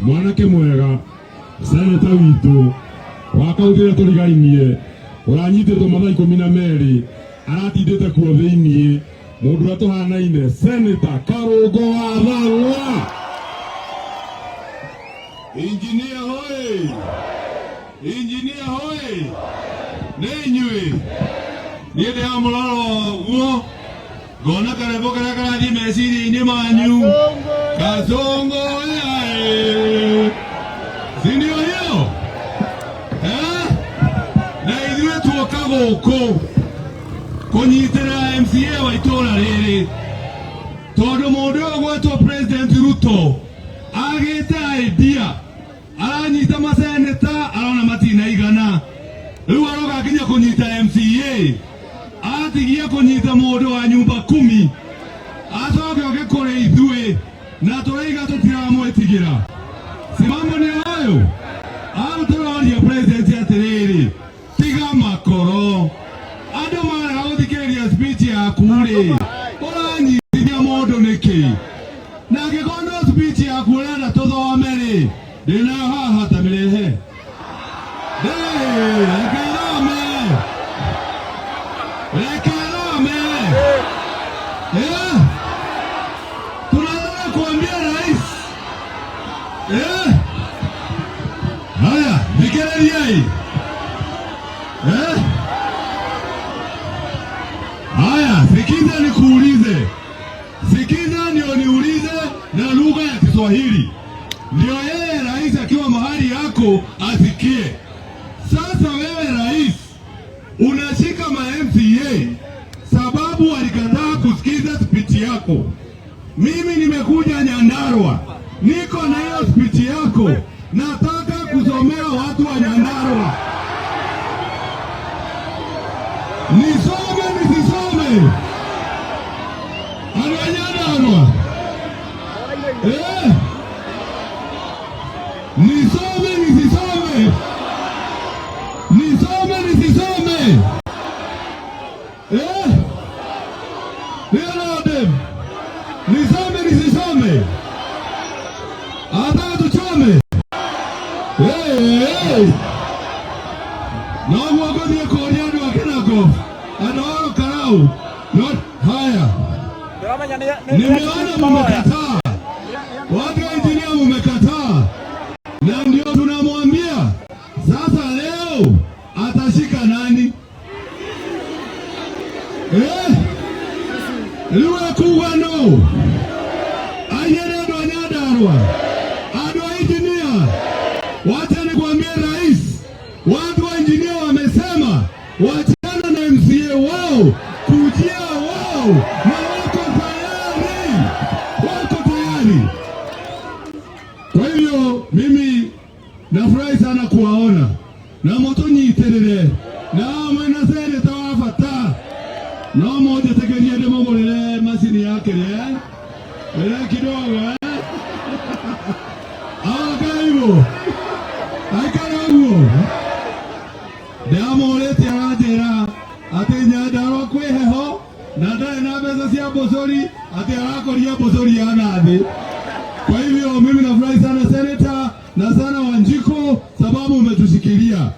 mwanake mwega seneta witu wakautire turigainie uranyititwo mathaa 12 aratindite kuo thiini mundu atuhanaine seneta Karungo wa Thang'wa. Injinia hoye! Injinia hoye! Nenywe niende amulalo guo gona karebo karathi meciri-ini manyu Kasongo yae sindio hiyo na ithuĩ tuoka gũkũ kũnyitĩrĩra MCA wa itũra rĩrĩ tondũ mũndũ ũyũ gwĩtwo President Ruto agĩte idea aranyita maseneta arona matinaigana rĩu aroga kinya kũnyita MCA atigia kũnyita mũndũ wa nyumba 10 acoke oke kũrĩ ithuĩ na tũraiga tũtiramwĩtigĩra simamo nĩ hayo tũroria president atĩrĩrĩ tiga makoro andũ mara gũthikĩrĩria speech yaku rĩ ũranyitithia mũndũ nĩkĩ na angĩkorwo speech yaku ũrenda tũthome rĩ ndĩna haha ta mĩrehe tunataka kuambia rais haya nikelele haya sikiza nikuulize, sikiza ndio niulize na lugha ya Kiswahili ndio yeye rais akiwa mahali yako asikie. Sasa wewe rais unashika ma MCA sababu walikataa kusikiza speech yako. Mimi nimekuja Nyandarua, niko na hiyo speech yako, nataka kusomea watu wa Nyandarua. Nisome nisisome? Ano Nyandarua? Nisome nisisome? Nisome nisisome? Nisome nisisome? Hata tuchome? Na mwagozi ya koriani wa kinako anaoro karau not haya. Nimeona mmekataa, watu wa injinia mmekataa, na ndio tunamwambia sasa leo atashika nani? Liwe kuwano ayene ndo Nyandarua ado injinia. Wacha nikwambie rais, watu wa injinia wamesema wachana na MCA wao kujia wao na wako tayari, wako tayari. Kwa hivyo mimi nafurahi sana kuwaona na moto nyiterere na mwena sere tawafata na moja tegeria demo bolele masini yake kidogo kaibo aikaraguo ndamorete arajera ati Nyandarua kwiheho na ndae na mbeca cia bocori ati arakoria bocori ya nathi. Kwa hivyo mimi nafurahi sana seneta na sana Wanjiko sababu umetushikilia.